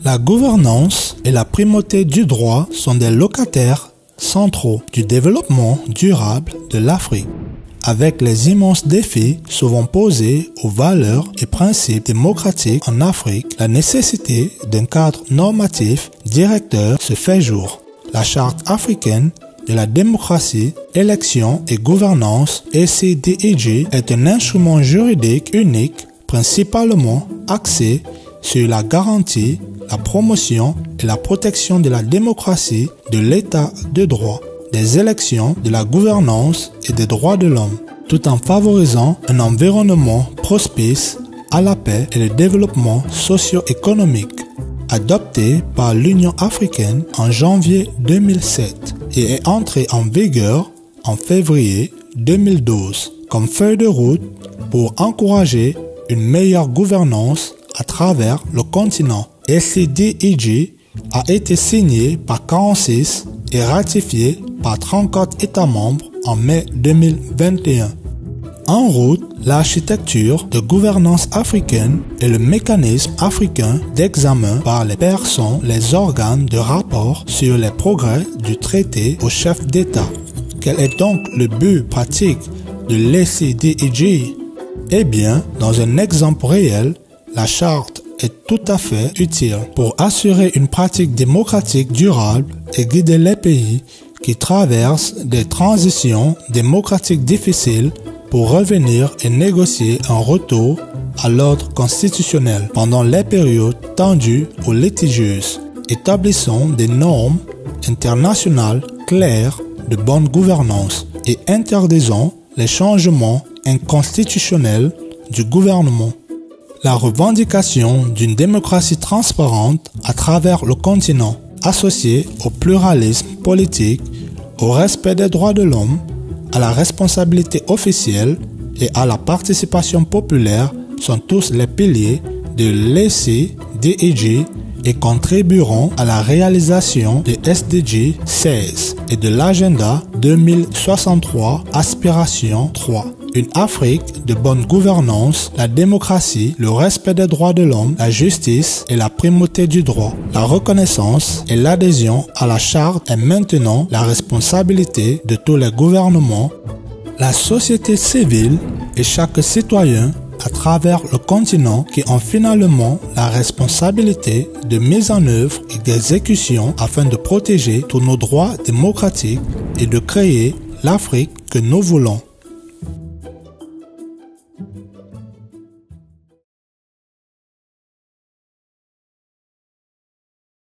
La gouvernance et la primauté du droit sont des locataires centraux du développement durable de l'Afrique. Avec les immenses défis souvent posés aux valeurs et principes démocratiques en Afrique, la nécessité d'un cadre normatif directeur se fait jour. La Charte africaine de la démocratie, élection et gouvernance (ECDEG) est un instrument juridique unique principalement axé sur la garantie, la promotion et la protection de la démocratie, de l'état de droit, des élections, de la gouvernance et des droits de l'homme, tout en favorisant un environnement propice à la paix et le développement socio-économique. Adopté par l'Union africaine en janvier 2007 et est entré en vigueur en février 2012 comme feuille de route pour encourager une meilleure gouvernance à travers le continent. ECDEG a été signé par 46 et ratifié par 34 États membres en mai 2021. En route, l'architecture de gouvernance africaine et le mécanisme africain d'examen par les pairs sont les organes de rapport sur les progrès du traité aux chefs d'État. Quel est donc le but pratique de l'ECDEG? Eh bien, dans un exemple réel, la charte est tout à fait utile pour assurer une pratique démocratique durable et guider les pays qui traversent des transitions démocratiques difficiles pour revenir et négocier un retour à l'ordre constitutionnel pendant les périodes tendues ou litigieuses. Établissons des normes internationales claires de bonne gouvernance et interdisons les changements inconstitutionnels du gouvernement. La revendication d'une démocratie transparente à travers le continent, associée au pluralisme politique, au respect des droits de l'homme, à la responsabilité officielle et à la participation populaire sont tous les piliers de l'ECDEG et contribueront à la réalisation des SDG 16 et de l'agenda 2063 Aspiration 3. Une Afrique de bonne gouvernance, la démocratie, le respect des droits de l'homme, la justice et la primauté du droit. La reconnaissance et l'adhésion à la charte est maintenant la responsabilité de tous les gouvernements, la société civile et chaque citoyen à travers le continent qui ont finalement la responsabilité de mise en œuvre et d'exécution afin de protéger tous nos droits démocratiques et de créer l'Afrique que nous voulons.